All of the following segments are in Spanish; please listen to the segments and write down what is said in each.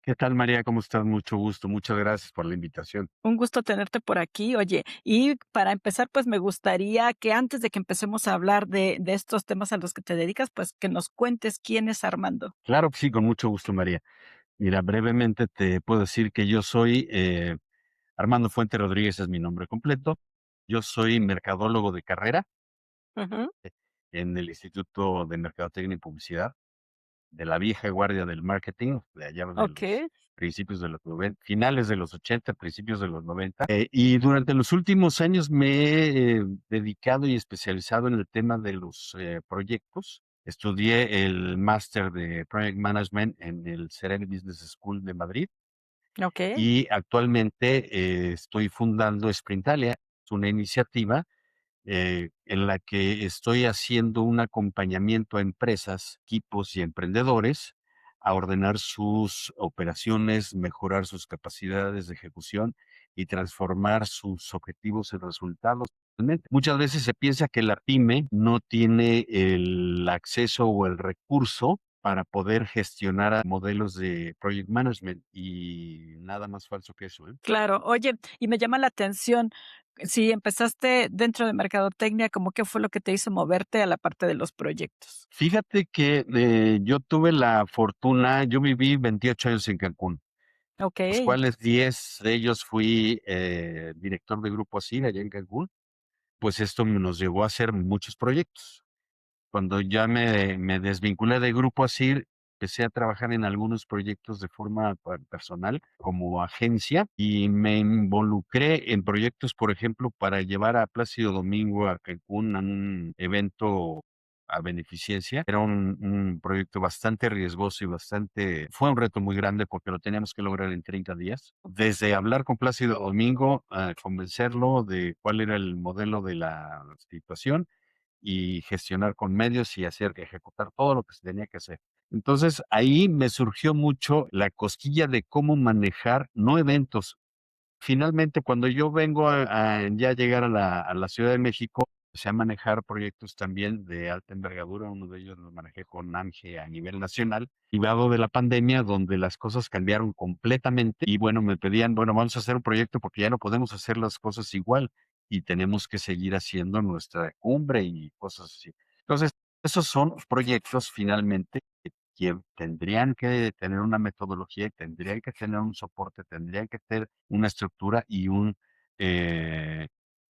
¿Qué tal, María? ¿Cómo estás? Mucho gusto. Muchas gracias por la invitación. Un gusto tenerte por aquí. Oye, y para empezar, pues me gustaría que antes de que empecemos a hablar de estos temas a los que te dedicas, pues que nos cuentes quién es Armando. Claro que sí, con mucho gusto, María. Mira, brevemente te puedo decir que yo soy Armando Fuente Rodríguez, es mi nombre completo. Yo soy mercadólogo de carrera Ujú. en el Instituto de Mercadotecnia y Publicidad de la vieja guardia del marketing, de allá de los Okey, principios de los 90, finales de los 80, principios de los 90. Y durante los últimos años me he dedicado y especializado en el tema de los proyectos. Estudié el máster de Project Management en el Serena Business School de Madrid okey. y actualmente estoy fundando Sprintalia, es una iniciativa en la que estoy haciendo un acompañamiento a empresas, equipos y emprendedores a ordenar sus operaciones, mejorar sus capacidades de ejecución y transformar sus objetivos en resultados. Realmente, muchas veces se piensa que la pyme no tiene el acceso o el recurso para poder gestionar modelos de project management y nada más falso que eso, ¿eh? Claro. Oye, y me llama la atención, si empezaste dentro de mercadotecnia, ¿cómo qué fue lo que te hizo moverte a la parte de los proyectos? Fíjate que, yo tuve la fortuna, yo viví 28 años en Cancún, los Okey. cuales 10 de ellos fui, director de Grupo ASIR allá en Cancún, pues esto nos llevó a hacer muchos proyectos. Cuando ya me desvinculé de Grupo ASIR, empecé a trabajar en algunos proyectos de forma personal, como agencia, y me involucré en proyectos, por ejemplo, para llevar a Plácido Domingo a Cancún a un evento a beneficencia. Era un proyecto bastante riesgoso y bastante fue un reto muy grande porque lo teníamos que lograr en 30 días. Desde hablar con Plácido Domingo, a convencerlo de cuál era el modelo de la situación, y gestionar con medios y hacer ejecutar todo lo que se tenía que hacer. Entonces, ahí me surgió mucho la cosquilla de cómo manejar, no eventos. Finalmente, cuando yo vengo a ya llegar a la Ciudad de México, empecé a manejar proyectos también de alta envergadura. Uno de ellos lo manejé con ANGE a nivel nacional, derivado de la pandemia, donde las cosas cambiaron completamente. Y bueno, me pedían, bueno, vamos a hacer un proyecto porque ya no podemos hacer las cosas igual y tenemos que seguir haciendo nuestra cumbre y cosas así. Entonces, esos son los proyectos finalmente que tendrían que tener una metodología, y tendrían que tener un soporte, tendrían que tener una estructura y eh,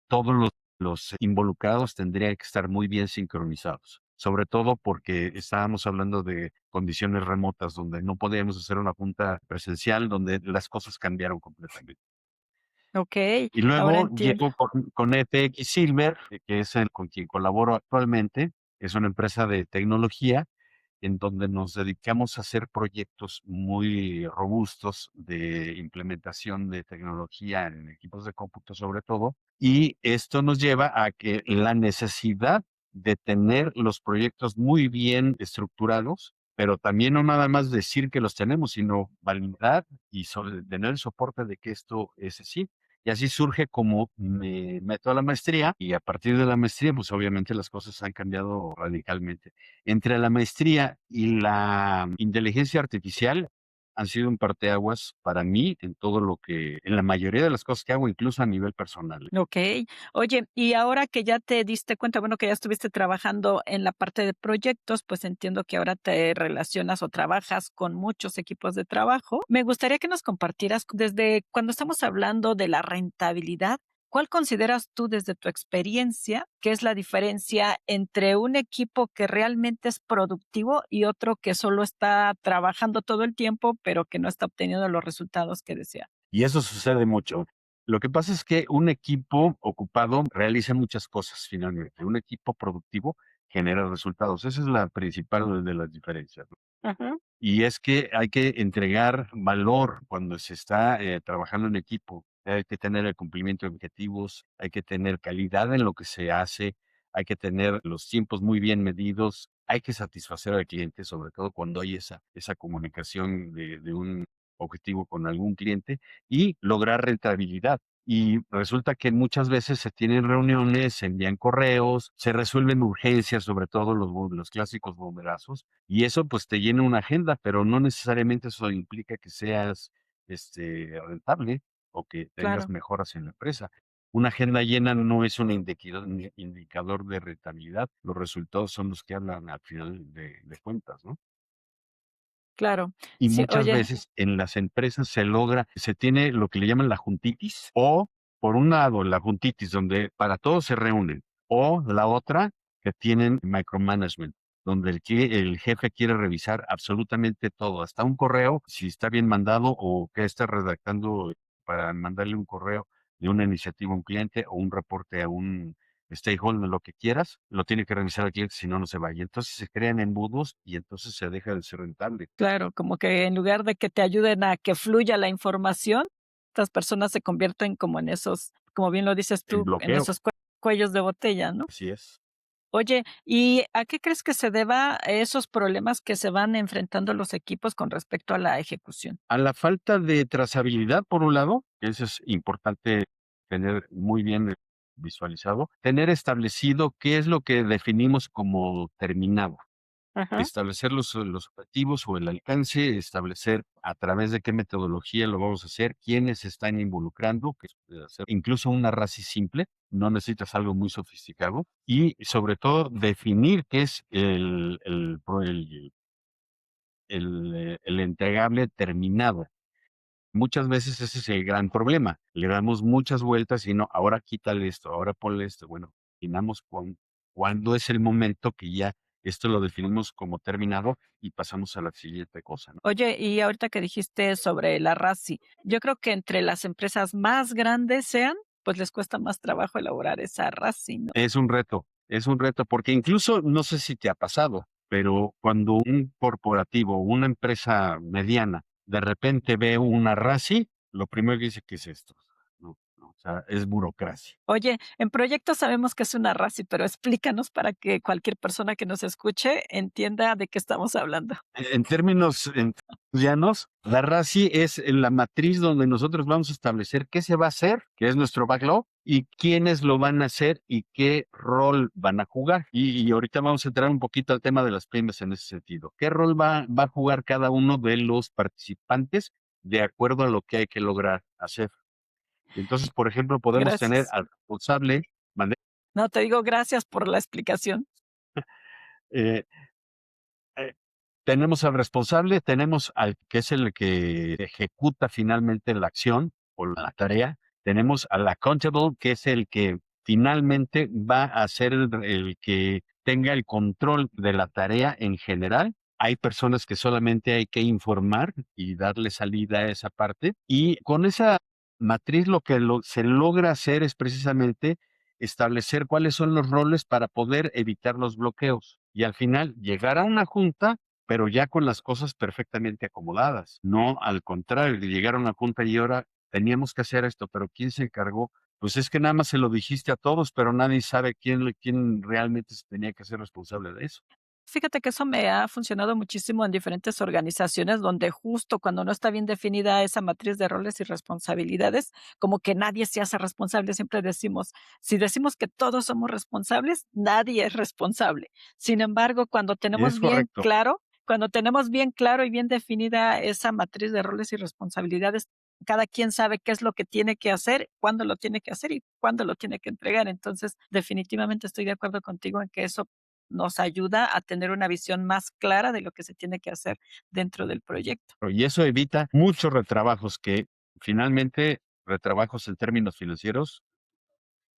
todos los involucrados tendrían que estar muy bien sincronizados. Sobre todo porque estábamos hablando de condiciones remotas donde no podíamos hacer una junta presencial, donde las cosas cambiaron completamente. Okey, Y ahora luego entiendo. llego con FX Silver, que es el con quien colaboro actualmente. Es una empresa de tecnología en donde nos dedicamos a hacer proyectos muy robustos de implementación de tecnología en equipos de cómputo, sobre todo. Y esto nos lleva a que la necesidad de tener los proyectos muy bien estructurados, pero también no nada más decir que los tenemos, sino validar y tener el soporte de que esto es así. Y así surge como me meto a la maestría y a partir de la maestría, pues obviamente las cosas han cambiado radicalmente. Entre la maestría y la inteligencia artificial han sido un parteaguas para mí en todo lo que, en la mayoría de las cosas que hago, incluso a nivel personal. Okey. Oye, y ahora que ya te diste cuenta, bueno, que ya estuviste trabajando en la parte de proyectos, pues entiendo que ahora te relacionas o trabajas con muchos equipos de trabajo. Me gustaría que nos compartieras desde cuando estamos hablando de la rentabilidad, ¿cuál consideras tú desde tu experiencia que es la diferencia entre un equipo que realmente es productivo y otro que solo está trabajando todo el tiempo, pero que no está obteniendo los resultados que desea? Y eso sucede mucho. Lo que pasa es que un equipo ocupado realiza muchas cosas finalmente. Un equipo productivo genera resultados. Esa es la principal de las diferencias, ¿no? Ujú. Y es que hay que entregar valor cuando se está trabajando en equipo. Hay que tener el cumplimiento de objetivos, hay que tener calidad en lo que se hace, hay que tener los tiempos muy bien medidos, hay que satisfacer al cliente, sobre todo cuando hay esa comunicación de un objetivo con algún cliente y lograr rentabilidad. Y resulta que muchas veces se tienen reuniones, se envían correos, se resuelven urgencias, sobre todo los clásicos bomberazos, y eso pues te llena una agenda, pero no necesariamente eso implica que seas rentable o que tengas Claro, mejoras en la empresa. Una agenda llena no es un indicador de rentabilidad, los resultados son los que hablan al final de cuentas, ¿no? claro. Y Sí, muchas oye, veces en las empresas se tiene lo que le llaman la juntitis, o por un lado la juntitis donde para todos se reúnen, o la otra que tienen micromanagement, donde el jefe quiere revisar absolutamente todo, hasta un correo, si está bien mandado o qué está redactando para mandarle un correo de una iniciativa a un cliente o un reporte a un stakeholder, lo que quieras, lo tiene que revisar el cliente, si no, no se va. Y entonces se crean embudos y entonces se deja de ser rentable. claro, como que en lugar de que te ayuden a que fluya la información, estas personas se convierten como en esos, como bien lo dices El tú, en bloqueo, esos cuellos de botella, ¿no? así es. Oye, ¿y a qué crees que se deba esos problemas que se van enfrentando los equipos con respecto a la ejecución? A la falta de trazabilidad, por un lado, que eso es importante tener muy bien visualizado, tener establecido qué es lo que definimos como terminado. Ajá. Establecer los objetivos o el alcance, establecer a través de qué metodología lo vamos a hacer, quiénes se están involucrando, que es hacer incluso una RACI simple, no necesitas algo muy sofisticado, y sobre todo definir qué es el entregable terminado. Muchas veces ese es el gran problema. Le damos muchas vueltas y no, ahora quítale esto, ahora ponle esto. Bueno, definamos cuándo es el momento que ya esto lo definimos como terminado y pasamos a la siguiente cosa, ¿no? Oye, y ahorita que dijiste sobre la RASI, yo creo que entre las empresas más grandes sean, pues les cuesta más trabajo elaborar esa RASI, ¿no? Es un reto, porque incluso no sé si te ha pasado, pero cuando un corporativo, una empresa mediana, de repente ve una RASI, lo primero que dice, ¿qué es esto? No, no, o sea, es burocracia. Oye, en proyectos sabemos que es una RASI, pero explícanos para que cualquier persona que nos escuche entienda de qué estamos hablando. En términos llanos, la RACI es la matriz donde nosotros vamos a establecer qué se va a hacer, que es nuestro backlog, y quiénes lo van a hacer y qué rol van a jugar. Y ahorita vamos a entrar un poquito al tema de las pymes en ese sentido. ¿Qué rol va a jugar cada uno de los participantes de acuerdo a lo que hay que lograr hacer? Y entonces, por ejemplo, podemos tener Gracias. al responsable, No, te digo gracias por la explicación. eh, Eh, tenemos al responsable, tenemos al que es el que ejecuta finalmente la acción o la tarea, tenemos al accountable, que es el que finalmente va a ser el que tenga el control de la tarea en general. Hay personas que solamente hay que informar y darle salida a esa parte. Y con esa matriz lo que se logra hacer es precisamente establecer cuáles son los roles para poder evitar los bloqueos y al final llegar a una junta, pero ya con las cosas perfectamente acomodadas, no al contrario, de llegar a una junta y ahora teníamos que hacer esto, pero ¿quién se encargó? Pues es que nada más se lo dijiste a todos, pero nadie sabe quién realmente se tenía que ser responsable de eso. Fíjate que eso me ha funcionado muchísimo en diferentes organizaciones donde justo cuando no está bien definida esa matriz de roles y responsabilidades, como que nadie se hace responsable. Siempre decimos, si decimos que todos somos responsables, nadie es responsable. Sin embargo, Es correcto. cuando tenemos bien claro y bien definida esa matriz de roles y responsabilidades, cada quien sabe qué es lo que tiene que hacer, cuándo lo tiene que hacer y cuándo lo tiene que entregar. Entonces, definitivamente estoy de acuerdo contigo en que eso nos ayuda a tener una visión más clara de lo que se tiene que hacer dentro del proyecto. Y eso evita muchos retrabajos que finalmente, retrabajos en términos financieros,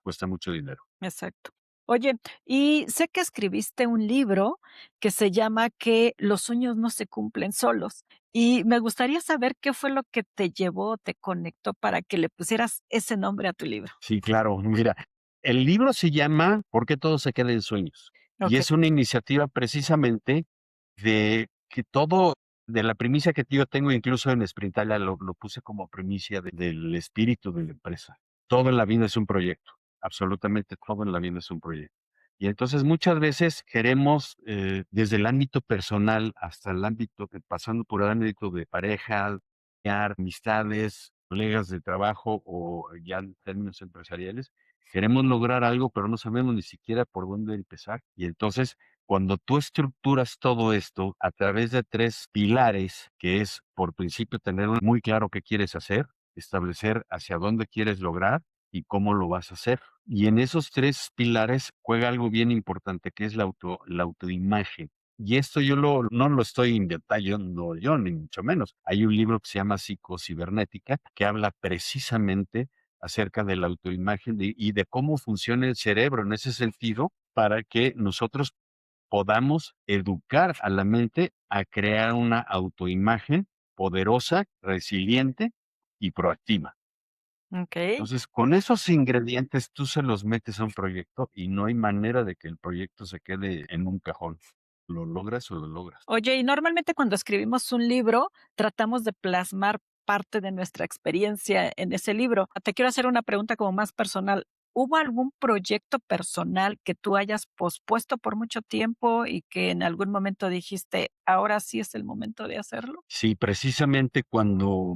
cuesta mucho dinero. Exacto. Oye, y sé que escribiste un libro que se llama Que los sueños no se cumplen solos. Y me gustaría saber qué fue lo que te llevó, te conectó para que le pusieras ese nombre a tu libro. Sí, claro. Mira, el libro se llama ¿Por qué todo se queda en sueños? Y Okey, es una iniciativa precisamente de que todo, de la primicia que yo tengo, incluso en Sprintalia lo puse como primicia del espíritu de la empresa. Todo en la vida es un proyecto, absolutamente todo en la vida es un proyecto. Y entonces muchas veces queremos, desde el ámbito personal hasta el ámbito, pasando por el ámbito de pareja, amistades, colegas de trabajo o ya en términos empresariales, queremos lograr algo, pero no sabemos ni siquiera por dónde empezar. Y entonces, cuando tú estructuras todo esto a través de 3 pilares, que es, por principio, tener muy claro qué quieres hacer, establecer hacia dónde quieres lograr y cómo lo vas a hacer. Y en esos 3 pilares juega algo bien importante, que es la autoimagen. Y esto no lo estoy inventando yo, ni mucho menos. Hay un libro que se llama Psicocibernética, que habla precisamente acerca de la autoimagen y de cómo funciona el cerebro en ese sentido, para que nosotros podamos educar a la mente a crear una autoimagen poderosa, resiliente y proactiva. Okey. Entonces, con esos ingredientes tú se los metes a un proyecto y no hay manera de que el proyecto se quede en un cajón. ¿Lo logras o lo logras? Oye, y normalmente cuando escribimos un libro, tratamos de plasmar parte de nuestra experiencia en ese libro. Te quiero hacer una pregunta como más personal. ¿Hubo algún proyecto personal que tú hayas pospuesto por mucho tiempo y que en algún momento dijiste: "Ahora sí es el momento de hacerlo"? Sí, precisamente cuando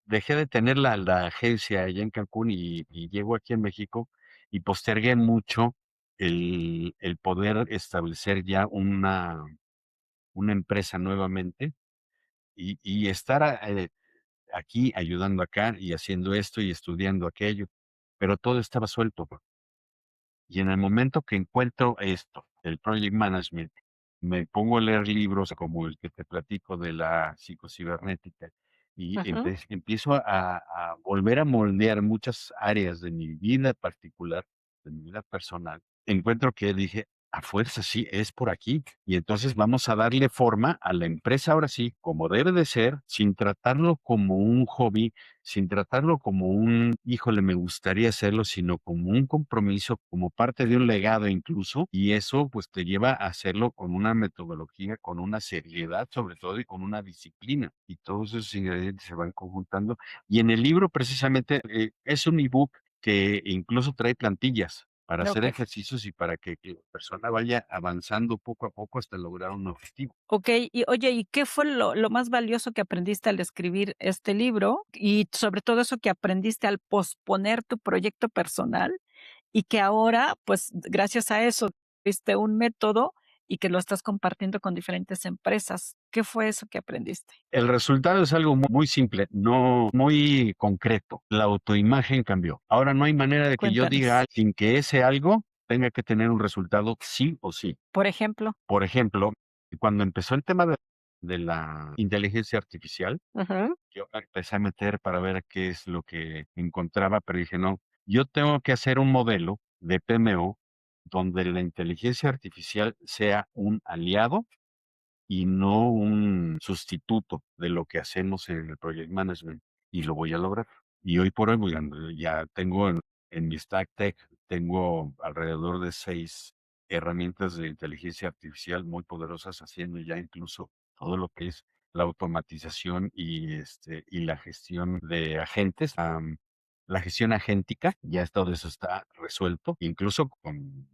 dejé de tener la agencia allá en Cancún y llego aquí en México, y postergué mucho el poder establecer ya una empresa nuevamente y estar aquí ayudando acá y haciendo esto y estudiando aquello, pero todo estaba suelto. Y en el momento que encuentro esto, el project management, me pongo a leer libros como el que te platico de la psicocibernética y Ujú. empiezo a volver a moldear muchas áreas de mi vida particular, de mi vida personal. Encuentro que dije, a fuerza sí, es por aquí. Y entonces vamos a darle forma a la empresa ahora sí, como debe de ser, sin tratarlo como un hobby, sin tratarlo como un, híjole, me gustaría hacerlo, sino como un compromiso, como parte de un legado incluso, y eso pues te lleva a hacerlo con una metodología, con una seriedad sobre todo y con una disciplina. Y todos esos ingredientes se van conjuntando. Y en el libro precisamente es un ebook que incluso trae plantillas para hacer Okey. ejercicios y para que la persona vaya avanzando poco a poco hasta lograr un objetivo. Okey, y oye, ¿y qué fue lo más valioso que aprendiste al escribir este libro? Y sobre todo eso que aprendiste al posponer tu proyecto personal, y que ahora, pues, gracias a eso, viste un método y que lo estás compartiendo con diferentes empresas. ¿Qué fue eso que aprendiste? El resultado es algo muy simple, no muy concreto. La autoimagen cambió. Ahora no hay manera de que yo diga Cuéntanos. sin que ese algo tenga que tener un resultado sí o sí. Por ejemplo. Por ejemplo, cuando empezó el tema de la inteligencia artificial, Ujú. yo me empecé a meter para ver qué es lo que encontraba, pero dije, no, yo tengo que hacer un modelo de PMO donde la inteligencia artificial sea un aliado y no un sustituto de lo que hacemos en el project management, y lo voy a lograr. Y hoy por hoy, bueno, ya tengo en mi stack tech, tengo alrededor de 6 herramientas de inteligencia artificial muy poderosas, haciendo ya incluso todo lo que es la automatización y la gestión de agentes, la gestión agéntica, ya todo eso está resuelto, incluso con,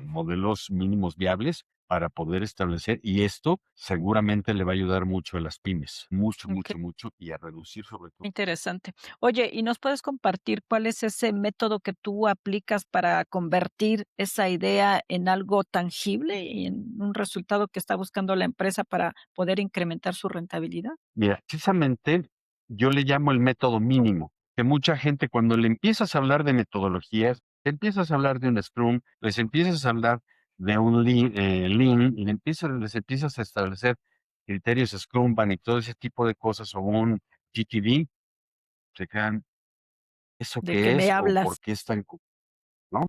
modelos mínimos viables para poder establecer, y esto seguramente le va a ayudar mucho a las pymes, mucho, Okey, mucho, mucho, y a reducir sobre todo. interesante. Oye, ¿y nos puedes compartir cuál es ese método que tú aplicas para convertir esa idea en algo tangible y en un resultado que está buscando la empresa para poder incrementar su rentabilidad? Mira, precisamente yo le llamo el método mínimo, que mucha gente cuando le empiezas a hablar de metodologías, le empiezas a hablar de un Scrum, les empiezas a hablar de un Lean, y les empiezas a establecer criterios Scrum, y todo ese tipo de cosas, o un GTD, se quedan, ¿eso ¿De qué qué me es? ¿O por hablas? qué es tan ¿no?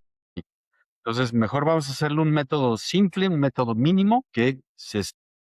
Entonces, mejor vamos a hacerle un método simple, un método mínimo, que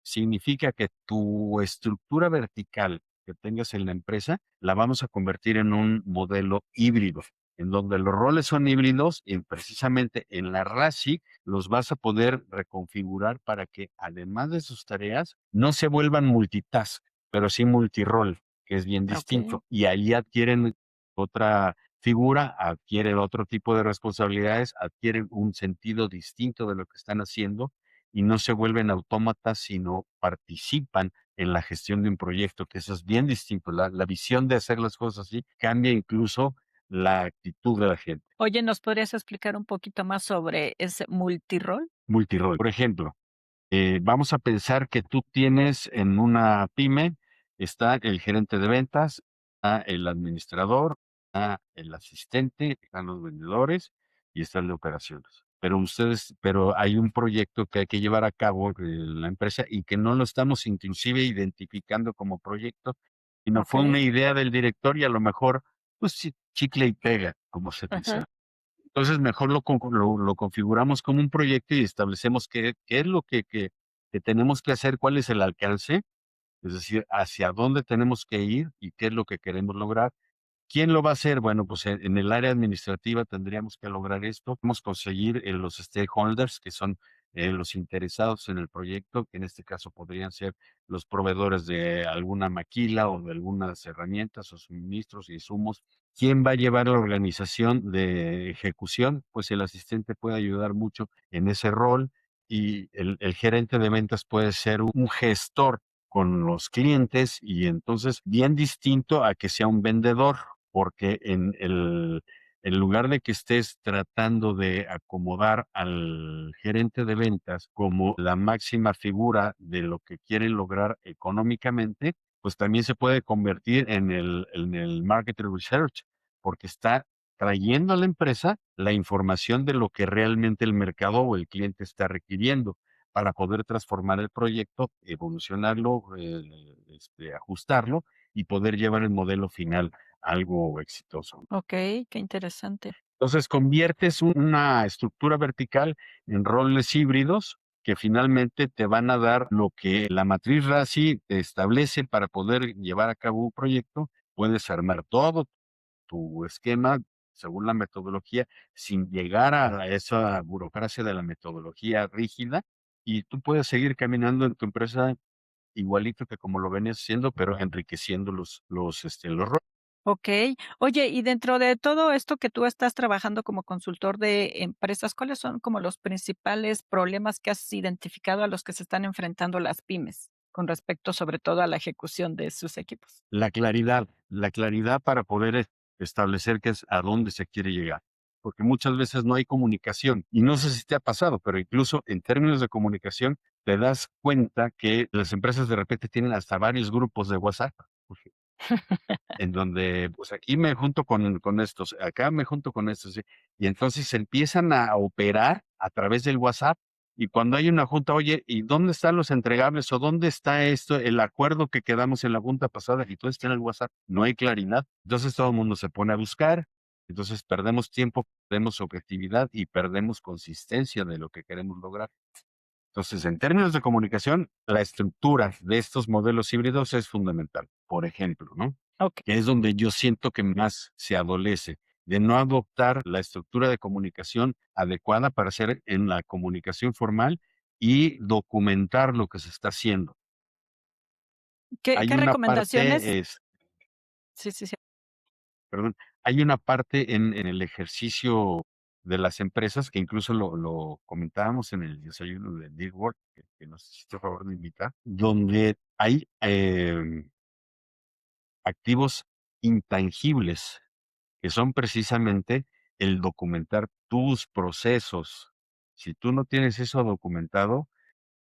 significa que tu estructura vertical que tengas en la empresa, la vamos a convertir en un modelo híbrido, en donde los roles son híbridos y precisamente en la RACI los vas a poder reconfigurar para que además de sus tareas no se vuelvan multitask, pero sí multirol, que es bien Okey. distinto. Y ahí adquieren otra figura, adquieren otro tipo de responsabilidades, adquieren un sentido distinto de lo que están haciendo y no se vuelven autómatas, sino participan en la gestión de un proyecto, que eso es bien distinto. La visión de hacer las cosas así cambia incluso la actitud de la gente. Oye, ¿nos podrías explicar un poquito más sobre ese multirol? Multirol. Por ejemplo, vamos a pensar que tú tienes en una pyme, está el gerente de ventas, está el administrador, está el asistente, están los vendedores y está el de operaciones. Pero hay un proyecto que hay que llevar a cabo en la empresa y que no lo estamos inclusive identificando como proyecto, sino fue una Okey. idea del director y a lo mejor, pues sí, chicle y pega, como se dice. Ajá. Entonces, mejor lo configuramos como un proyecto y establecemos qué es lo que tenemos que hacer, cuál es el alcance, es decir, hacia dónde tenemos que ir y qué es lo que queremos lograr. ¿Quién lo va a hacer? Bueno, pues en el área administrativa tendríamos que lograr esto. Podemos conseguir los stakeholders, que son los interesados en el proyecto, que en este caso podrían ser los proveedores de alguna maquila o de algunas herramientas o suministros y insumos. ¿Quién va a llevar la organización de ejecución? Pues el asistente puede ayudar mucho en ese rol y el gerente de ventas puede ser un gestor con los clientes y entonces bien distinto a que sea un vendedor porque en lugar de que estés tratando de acomodar al gerente de ventas como la máxima figura de lo que quieren lograr económicamente, pues también se puede convertir en el market research, porque está trayendo a la empresa la información de lo que realmente el mercado o el cliente está requiriendo para poder transformar el proyecto, evolucionarlo, ajustarlo y poder llevar el modelo final algo exitoso. Okey, qué interesante. Entonces, conviertes una estructura vertical en roles híbridos que finalmente te van a dar lo que la matriz RACI te establece para poder llevar a cabo un proyecto. Puedes armar todo tu esquema según la metodología sin llegar a esa burocracia de la metodología rígida y tú puedes seguir caminando en tu empresa igualito que como lo venías haciendo, pero enriqueciendo los roles. Okey. Oye, y dentro de todo esto que tú estás trabajando como consultor de empresas, ¿cuáles son como los principales problemas que has identificado a los que se están enfrentando las pymes, con respecto, sobre todo, a la ejecución de sus equipos? La claridad para poder establecer qué es a dónde se quiere llegar, porque muchas veces no hay comunicación, y no sé si te ha pasado, pero incluso en términos de comunicación, te das cuenta que las empresas de repente tienen hasta varios grupos de WhatsApp. En donde, pues, aquí me junto con estos, acá me junto con estos, y entonces empiezan a operar a través del WhatsApp, y cuando hay una junta, oye, ¿y dónde están los entregables o dónde está esto, el acuerdo que quedamos en la junta pasada? Y todo está en el WhatsApp, no hay claridad. Entonces todo el mundo se pone a buscar, entonces perdemos tiempo, perdemos objetividad y perdemos consistencia de lo que queremos lograr. Entonces, en términos de comunicación, la estructura de estos modelos híbridos es fundamental. Por ejemplo, ¿no? Okey. Que es donde yo siento que más se adolece, de no adoptar la estructura de comunicación adecuada para hacer en la comunicación formal y documentar lo que se está haciendo. ¿Qué Hay qué una recomendaciones? parte, Sí, sí, sí. perdón, hay una parte en el ejercicio de las empresas que incluso lo comentábamos en el desayuno de Deal Work, que nos hiciste favor de invitar, donde hay activos intangibles que son precisamente el documentar tus procesos. Si tú no tienes eso documentado,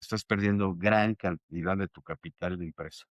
estás perdiendo gran cantidad de tu capital de empresa.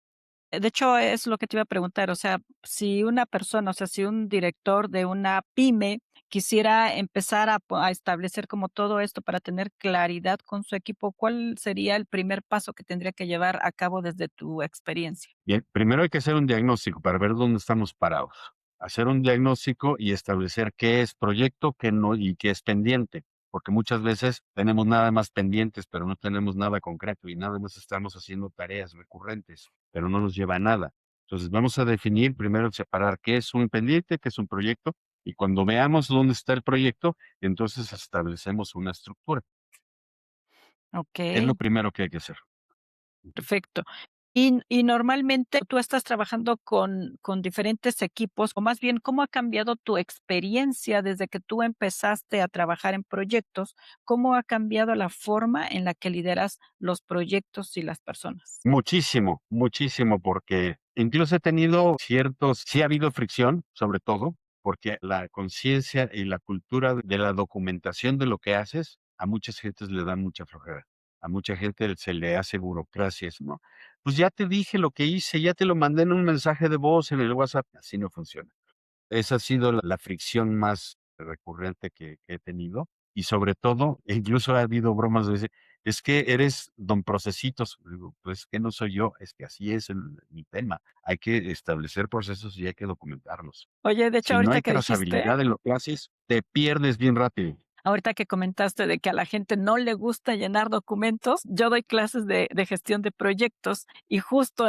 De hecho, es lo que te iba a preguntar, o sea, si una persona, o sea, si un director de una pyme quisiera empezar a establecer como todo esto para tener claridad con su equipo, ¿cuál sería el primer paso que tendría que llevar a cabo desde tu experiencia? Bien, primero hay que hacer un diagnóstico para ver dónde estamos parados. Hacer un diagnóstico y establecer qué es proyecto, qué no y qué es pendiente, porque muchas veces tenemos nada más pendientes, pero no tenemos nada concreto y nada más estamos haciendo tareas recurrentes, pero no nos lleva a nada. Entonces vamos a definir primero separar qué es un pendiente, qué es un proyecto y cuando veamos dónde está el proyecto, entonces establecemos una estructura. Es lo Okey, primero que hay que hacer. perfecto. Y normalmente tú estás trabajando con diferentes equipos, o más bien, ¿cómo ha cambiado tu experiencia desde que tú empezaste a trabajar en proyectos? ¿Cómo ha cambiado la forma en la que lideras los proyectos y las personas? Muchísimo, muchísimo, porque incluso he tenido sí ha habido fricción, sobre todo, porque la conciencia y la cultura de la documentación de lo que haces, a muchas gentes le dan mucha flojera. A mucha gente se le hace burocracia, eso, ¿no? Pues ya te dije lo que hice, ya te lo mandé en un mensaje de voz en el WhatsApp, así no funciona. Esa ha sido la fricción más recurrente que he tenido, y sobre todo, incluso ha habido bromas de decir: "Es que eres don Procesitos". Digo: "Pues que no soy yo, es que así es mi tema. Hay que establecer procesos y hay que documentarlos. Oye, de hecho, Si no ahorita hay que dijiste trazabilidad en lo que haces, te pierdes bien rápido". ahorita que comentaste de que a la gente no le gusta llenar documentos, yo doy clases de gestión de proyectos y justo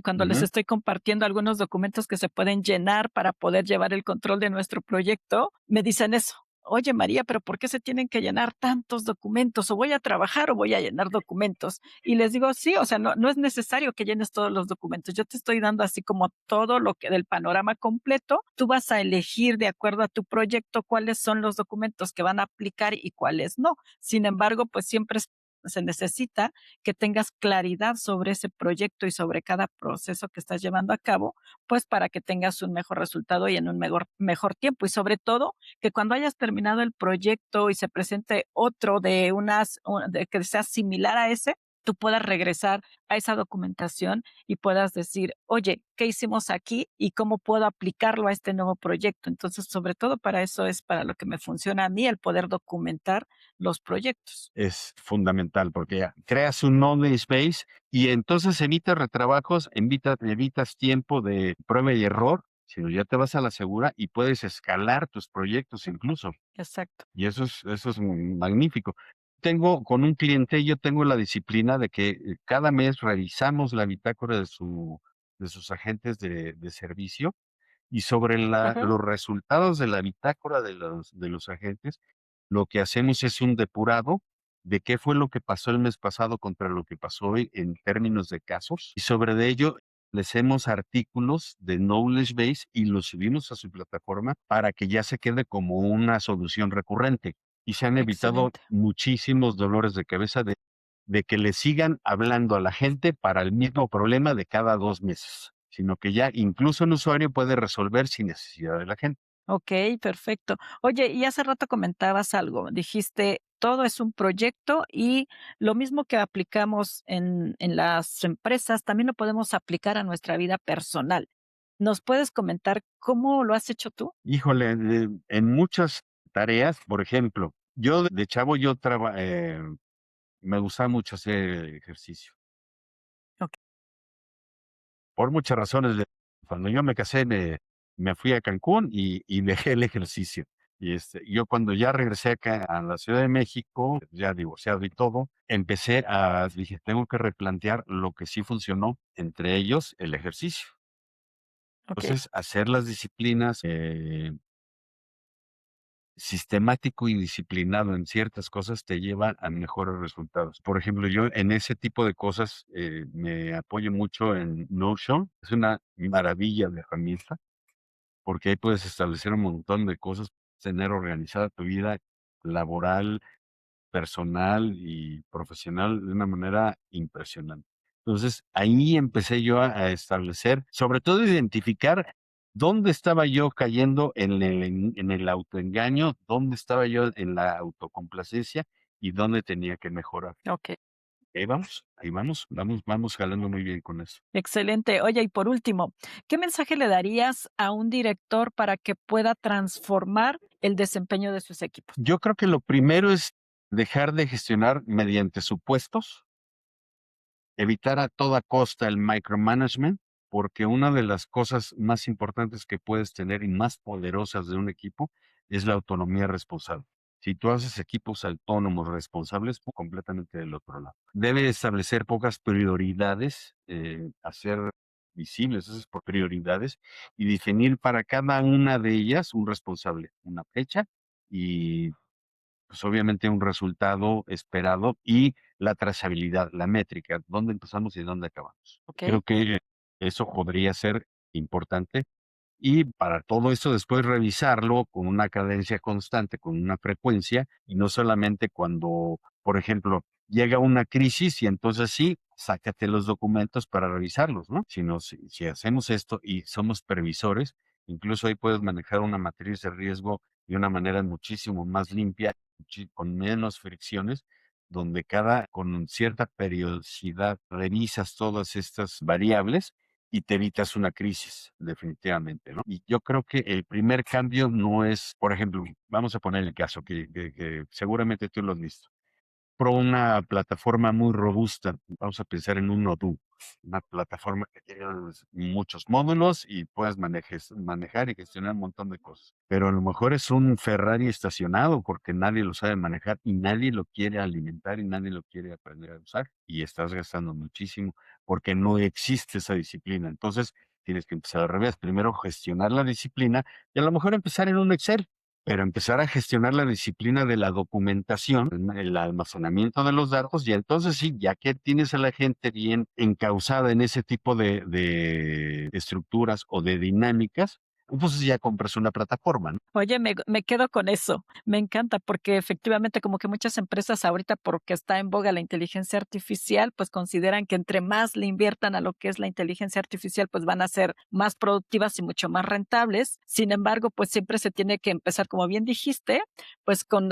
cuando les Ujú. estoy compartiendo algunos documentos que se pueden llenar para poder llevar el control de nuestro proyecto, me dicen eso. Oye, María, pero ¿por qué se tienen que llenar tantos documentos? ¿O voy a trabajar o voy a llenar documentos? Y les digo, sí, o sea, no es necesario que llenes todos los documentos. Yo te estoy dando así como todo lo que del panorama completo. Tú vas a elegir de acuerdo a tu proyecto cuáles son los documentos que van a aplicar y cuáles no. Sin embargo, pues siempre se necesita que tengas claridad sobre ese proyecto y sobre cada proceso que estás llevando a cabo, pues para que tengas un mejor resultado y en un mejor tiempo. Y sobre todo, que cuando hayas terminado el proyecto y se presente otro de que sea similar a ese, tú puedas regresar a esa documentación y puedas decir, oye, ¿qué hicimos aquí y cómo puedo aplicarlo a este nuevo proyecto? Entonces, sobre todo para eso es para lo que me funciona a mí el poder documentar los proyectos. Es fundamental, porque ya creas un knowledge base y entonces evitas retrabajos, evitas tiempo de prueba y error, sino ya te vas a la segura y puedes escalar tus proyectos incluso. Exacto. Y eso es magnífico. Con un cliente, yo tengo la disciplina de que cada mes revisamos la bitácora de sus agentes de servicio, y sobre Ujú. los resultados de la bitácora de los agentes, lo que hacemos es un depurado de qué fue lo que pasó el mes pasado contra lo que pasó hoy en términos de casos, y sobre de ello le hacemos artículos de knowledge base y los subimos a su plataforma para que ya se quede como una solución recurrente. Y se han evitado Excelente. muchísimos dolores de cabeza de que le sigan hablando a la gente para el mismo problema de cada 2 meses, sino que ya incluso un usuario puede resolver sin necesidad de la gente. Okey, perfecto. Oye, y hace rato comentabas algo, dijiste: "Todo es un proyecto", y lo mismo que aplicamos en las empresas, también lo podemos aplicar a nuestra vida personal. ¿Nos puedes comentar cómo lo has hecho tú? Híjole, en muchas tareas, por ejemplo, yo de chavo me gustaba mucho hacer ejercicio. Okey, Por muchas razones, cuando yo me casé, me fui a Cancún y dejé el ejercicio. Y, yo cuando ya regresé acá a la Ciudad de México, ya divorciado y todo, dije: "Tengo que replantear lo que sí funcionó", entre ellos el ejercicio. okey, Entonces, hacer las disciplinas, sistemático y disciplinado en ciertas cosas te lleva a mejores resultados. Por ejemplo, yo en ese tipo de cosas, me apoyo mucho en Notion. Es una maravilla de herramienta, porque ahí puedes establecer un montón de cosas, tener organizada tu vida laboral, personal y profesional de una manera impresionante. Entonces, ahí empecé yo a establecer, sobre todo identificar dónde estaba yo cayendo en el autoengaño, dónde estaba yo en la autocomplacencia y dónde tenía que mejorar. okey, Ahí vamos jalando muy bien con eso. excelente. Oye, y por último, ¿qué mensaje le darías a un director para que pueda transformar el desempeño de sus equipos? Yo creo que lo primero es dejar de gestionar mediante supuestos. Evitar a toda costa el micromanagement, porque una de las cosas más importantes que puedes tener y más poderosas de un equipo es la autonomía responsable. Si tú haces equipos autónomos responsables, completamente del otro lado. Debe establecer pocas prioridades, hacer visibles esas prioridades y definir para cada una de ellas un responsable, una fecha y pues obviamente un resultado esperado y la trazabilidad, la métrica, dónde empezamos y dónde acabamos. ¿ok? Creo que eso podría ser importante y para todo eso después revisarlo con una cadencia constante, con una frecuencia, y no solamente cuando, por ejemplo, llega una crisis y entonces sí, sácate los documentos para revisarlos, ¿no? Sino si hacemos esto y somos previsores, incluso ahí puedes manejar una matriz de riesgo de una manera muchísimo más limpia, con menos fricciones, donde con cierta periodicidad revisas todas estas variables y te evitas una crisis, definitivamente, ¿no? Y yo creo que el primer cambio no es, por ejemplo, vamos a poner el caso que seguramente tú lo has visto. Pro una plataforma muy robusta, vamos a pensar en un Odoo, una plataforma que tiene muchos módulos y puedes manejar y gestionar un montón de cosas. Pero a lo mejor es un Ferrari estacionado porque nadie lo sabe manejar y nadie lo quiere alimentar y nadie lo quiere aprender a usar y estás gastando muchísimo porque no existe esa disciplina. Entonces, tienes que empezar al revés. Primero gestionar la disciplina y a lo mejor empezar en un Excel, pero empezar a gestionar la disciplina de la documentación, el almacenamiento de los datos, y entonces sí, ya que tienes a la gente bien encausada en ese tipo de estructuras o de dinámicas, entonces ya compras una plataforma, ¿no? Oye, me quedo con eso. Me encanta porque efectivamente como que muchas empresas ahorita porque está en boga la inteligencia artificial, pues consideran que entre más le inviertan a lo que es la inteligencia artificial, pues van a ser más productivas y mucho más rentables. Sin embargo, pues siempre se tiene que empezar, como bien dijiste, pues con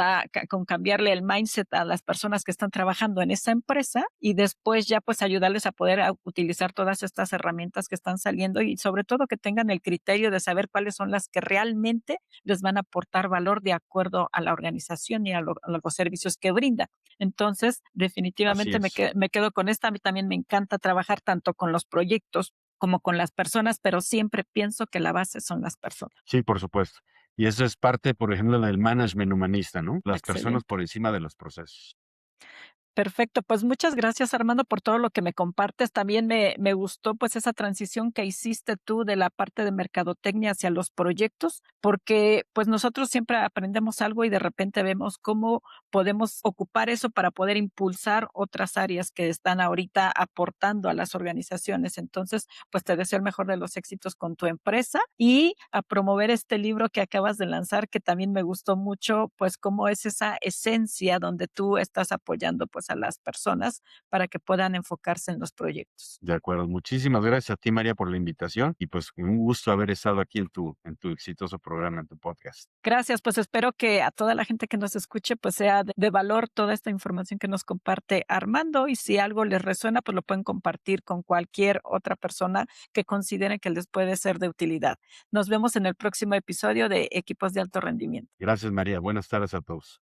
cambiarle el mindset a las personas que están trabajando en esa empresa y después ya pues ayudarles a poder utilizar todas estas herramientas que están saliendo y sobre todo que tengan el criterio de saber cuáles son las que realmente les van a aportar valor de acuerdo a la organización y a los servicios que brinda. Entonces, Así definitivamente es. me quedo con esta. A mí también me encanta trabajar tanto con los proyectos como con las personas, pero siempre pienso que la base son las personas. Sí, por supuesto. Y eso es parte, por ejemplo, del management humanista, ¿no? Las personas Excelente. por encima de los procesos. Perfecto, pues muchas gracias Armando por todo lo que me compartes. También me gustó pues esa transición que hiciste tú de la parte de mercadotecnia hacia los proyectos, porque pues nosotros siempre aprendemos algo y de repente vemos cómo podemos ocupar eso para poder impulsar otras áreas que están ahorita aportando a las organizaciones. Entonces, pues te deseo el mejor de los éxitos con tu empresa y a promover este libro que acabas de lanzar, que también me gustó mucho, pues cómo es esa esencia donde tú estás apoyando pues a las personas para que puedan enfocarse en los proyectos. De acuerdo. Muchísimas gracias a ti, María, por la invitación y pues un gusto haber estado aquí en tu exitoso programa, en tu podcast. Gracias, pues espero que a toda la gente que nos escuche pues sea de valor toda esta información que nos comparte Armando y si algo les resuena pues lo pueden compartir con cualquier otra persona que considere que les puede ser de utilidad. Nos vemos en el próximo episodio de Equipos de Alto Rendimiento. Gracias, María. Buenas tardes a todos.